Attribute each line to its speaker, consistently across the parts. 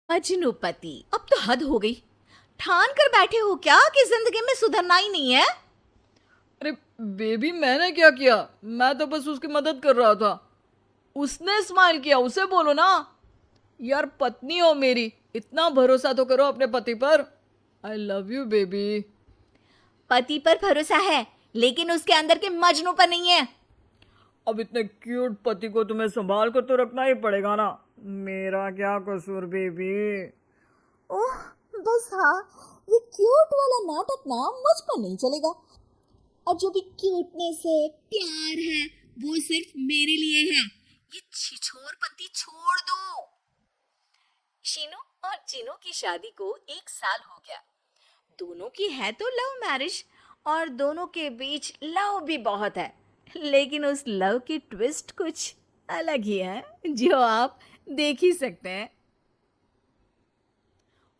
Speaker 1: मजनूपति, अब तो हद हो गई। ठान कर बैठे हो क्या कि जिंदगी में सुधरना ही नहीं है?
Speaker 2: अरे बेबी, मैंने क्या किया? मैं तो बस उसकी मदद कर रहा था। उसने स्माइल किया, उसे बोलो ना। यार, पत्नी हो मेरी, इतना भरोसा तो करो अपने पति पर। I love you baby.
Speaker 1: पति पर भरोसा है, लेकिन उसके अंदर के मजनू पर नहीं है।
Speaker 2: अब इतने क्यूट पति को तुम्हें संभाल कर तो रखना ही पड़ेगा ना। मेरा क्या कसूर बेबी।
Speaker 1: ओह, बस हाँ, ये क्यूट वाला नाटक ना मुझ पर नहीं चलेगा। और जो भी क्यूटनेस है, प्यार है, वो सिर्फ मेरे लिए है। ये छिछोरपंती छोड़ दो। शीनू और चीनू की शादी को 1 साल हो गया। दोनों की है तो लव मैरिज, और दोनों के बीच लव भी बहुत है। लेकिन उस लव की ट्विस्ट कुछ अलग ही है, जो आप देख ही सकते हैं।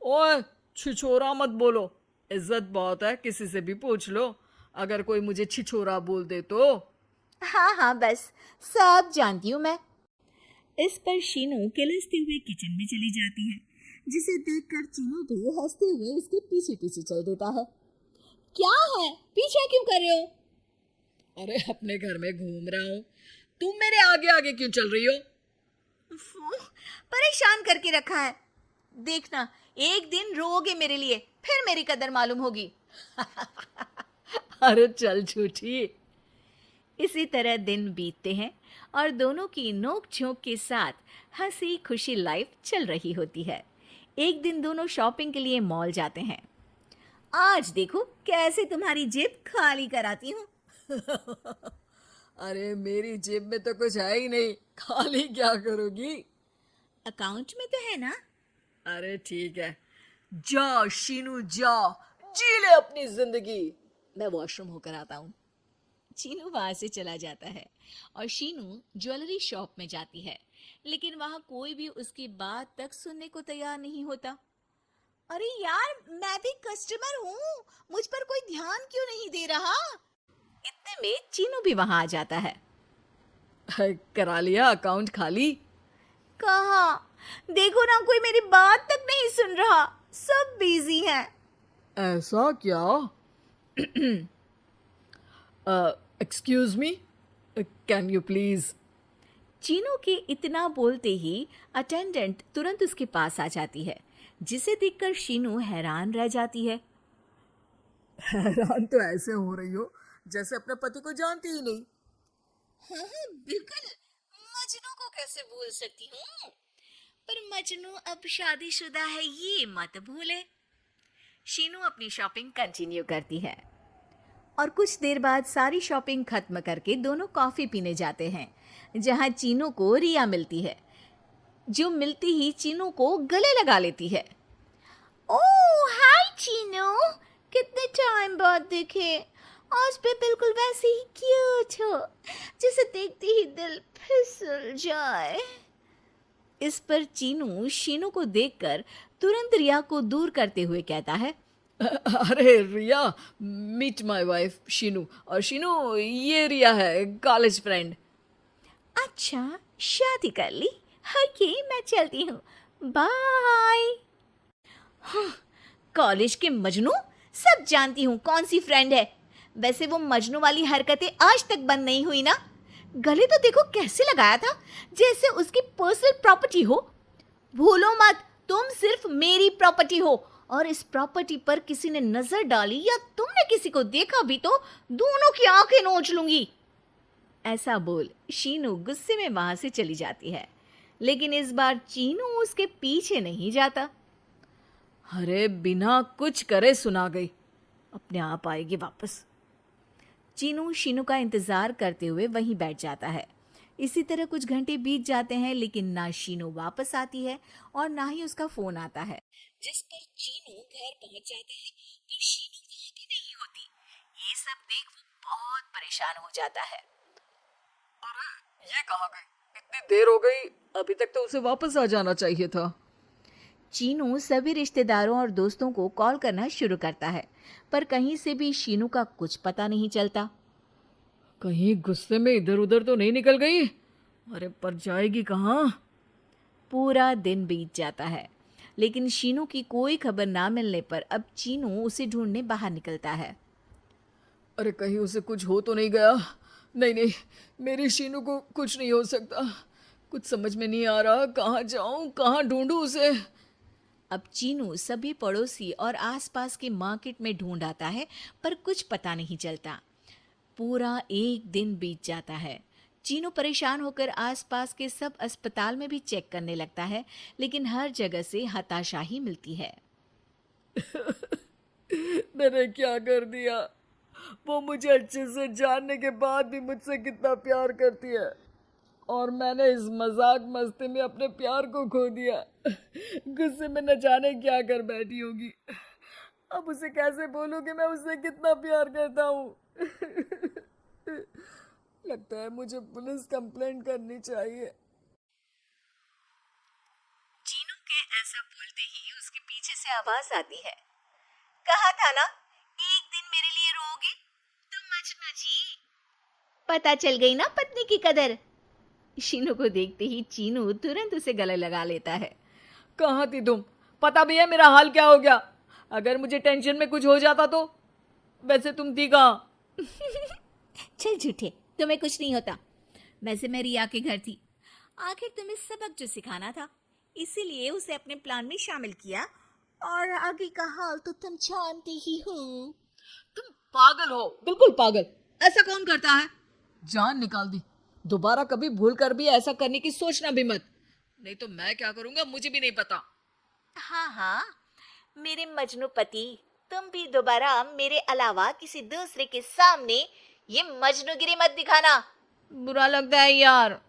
Speaker 2: ओए, छिछोरा मत बोलो। इज्जत बहुत है, किसी से भी पूछ लो। अगर कोई मुझे छिछोरा बोल दे तो।
Speaker 1: हाँ हाँ, बस सब जानती हूँ मैं। इस पर शीनू किलसते हुए किचन में चली जाती है, जिसे देखकर चीनू भी हंसते हुए उसके पीछे पीछे चल देता है। क्या है, पीछे क्यों कर रहे हो?
Speaker 2: अरे, अपने घर में घूम रहा हूँ। तुम मेरे आगे आगे क्यों चल रही हो?
Speaker 1: परेशान करके रखा है। देखना, एक दिन रोओगे मेरे लिए, फिर मेरी कदर मालूम होगी।
Speaker 2: अरे चल झूठी।
Speaker 1: इसी तरह दिन बीतते हैं और दोनों की नोक झोंक के साथ हंसी खुशी लाइफ चल रही होती है। एक दिन दोनों शॉपिंग के लिए मॉल जाते हैं। आज देखो कैसे तुम्हारी जेब खाली कराती हूँ।
Speaker 2: अरे, मेरी जेब में तो कुछ है ही नहीं, खाली क्या करोगी?
Speaker 1: अकाउंट में तो है ना?
Speaker 2: अरे ठीक है। जा शीनू जा, जी ले अपनी जिंदगी।
Speaker 1: मैं वॉशरूम होकर आता हूँ। चीनू वहां से चला जाता है और शीनू ज्वेलरी शॉप में जाती है, लेकिन वहां कोई भी उसकी बात तक सुनने को तैयार नहीं होता। अरे यार, मैं भी कस्टमर हूँ, मुझ पर कोई ध्यान क्यों नहीं दे रहा? इतने में चीनू भी वहां आ जाता है।
Speaker 2: करा लिया अकाउंट खाली?
Speaker 1: कहाँ? देखो ना, कोई मेरी बात तक नहीं सुन रहा, सब बिजी हैं।
Speaker 2: ऐसा क्या? Excuse me, can you please?
Speaker 1: Chinu के इतना बोलते ही अटेंडेंट तुरंत उसके पास आ जाती है, जिसे देखकर शीनू हैरान रह जाती है।
Speaker 2: हैरान तो ऐसे हो रही हो जैसे अपने पति को जानती ही नहीं।
Speaker 1: हाँ हाँ, बिल्कुल। मजनू को कैसे भूल सकती हूँ? पर मजनू अब शादीशुदा है, ये मत भूले। शीनू अपनी शॉपिंग कंटिन्यू करती है और कुछ देर बाद सारी शॉपिंग खत्म करके दोनों कॉफी पीने जाते हैं, जहां चीनू को रिया मिलती है, जो मिलती ही चीनू को गले लगा लेती है। ओह हाय चीनू, कितने टाइम बाद देखे। आज भी बिल्कुल वैसे ही क्यूट हो, जिसे देखते ही दिल फिसल जाए। इस पर चीनू शीनू को देखकर तुरंत रिया को दूर करते हुए कहता है।
Speaker 2: अरे रिया, मीट माय वाइफ शीनू। और शीनू, ये रिया है, कॉलेज फ्रेंड।
Speaker 1: अच्छा, शादी कर ली? ओके, मैं चलती हूँ, बाय। कॉलेज के मजनू, सब जानती हूँ कौन सी फ्रेंड है। वैसे वो मजनू वाली हरकतें आज तक बंद नहीं हुई ना। गले तो देखो कैसे लगाया था, जैसे उसकी पर्सनल प्रॉपर्टी हो। भूलो मत, तुम सिर्फ मेरी प्रॉपर्टी हो, और इस प्रॉपर्टी पर किसी ने नजर डाली या तुमने किसी को देखा भी तो दोनों की आंखें नोच लूंगी। ऐसा बोल शीनू गुस्से में वहां से चली जाती है, लेकिन इस बार चीनू उसके पीछे नहीं जाता।
Speaker 2: अरे, बिना कुछ करे सुना गई, अपने आप आएगी वापस।
Speaker 1: चीनू शीनू का इंतजार करते हुए वहीं बैठ जाता है। इसी तरह कुछ घंटे बीत जाते हैं, लेकिन ना शीनू वापस आती है और ना ही उसका फोन आता है। जिस पर चीनू घर पहुंच जाता है तो शीनू वहां भी नहीं होती। ये सब देख वो बहुत परेशान हो जाता है।
Speaker 2: अरे, ये कहाँ गई? इतनी देर हो गई, अभी तक तो उसे वापस आ जाना चाहिए था।
Speaker 1: चीनू सभी रिश्तेदारों और दोस्तों को कॉल करना शुरू करता है, पर कहीं से भी शीनू का कुछ पता नहीं चलता।
Speaker 2: कहीं गुस्से में इधर उधर तो नहीं निकल गई? अरे, पर जाएगी कहाँ?
Speaker 1: पूरा दिन बीत जाता है। लेकिन शीनू की कोई खबर ना मिलने पर अब चीनू उसे ढूंढने बाहर निकलता है।
Speaker 2: अरे कहीं उसे कुछ हो तो नहीं गया। नहीं नहीं, मेरी शीनू को कुछ नहीं हो सकता। कुछ समझ में नहीं आ रहा, कहाँ जाऊं, कहाँ ढूंढूं उसे।
Speaker 1: अब चीनू सभी पड़ोसी और आसपास के मार्केट में ढूंढ आता है, पर कुछ पता नहीं चलता। पूरा एक दिन बीत जाता है। चीनू परेशान होकर आसपास के सब अस्पताल में भी चेक करने लगता है, लेकिन हर जगह से हताशा ही मिलती है।
Speaker 2: मैंने क्या कर दिया? वो मुझे अच्छे से जानने के बाद भी मुझसे कितना प्यार करती है, और मैंने इस मजाक मस्ती में अपने प्यार को खो दिया। गुस्से में न जाने क्या कर बैठी होगी। अब उसे कैसे बोलूं कि मैं उससे कितना प्यार करता हूँ। लगता है मुझे पुलिस कंप्लेंट करनी चाहिए।
Speaker 1: चीनू के ऐसा बोलते ही उसके पीछे से आवाज आती है। कहा था ना, एक दिन मेरे लिए रोओगे तुम मजना जी। पता चल गई ना पत्नी की कदर। शीनू को देखते ही चीनू तुरंत उसे गले लगा लेता है।
Speaker 2: कहाँ थी तुम? पता भी है मेरा हाल क्या हो गया? अगर मुझे टेंशन में कुछ हो जाता तो? वैसे तुम थी कहाँ?
Speaker 1: चल झूठे, तुम्हें कुछ नहीं होता। वैसे मैं रिया के घर थी। आखिर तुम्हें सबक जो सिखाना था, इसीलिए उसे अपने प्लान में शामिल किया, और आगे का हाल तो तुम जानते ही हो।
Speaker 2: तुम पागल हो, बिल्कुल पागल। ऐसा कौन करता है? जान निकाल दी। दोबारा कभी भूल कर भी ऐसा करने की सोचना भी मत, नहीं तो मैं क्या करूंगा मुझे भी नहीं पता।
Speaker 1: हाँ हाँ, मेरे मजनू पति, तुम भी दोबारा मेरे अलावा किसी दूसरे के सामने ये मजनूगिरी मत दिखाना।
Speaker 2: बुरा लगता है यार।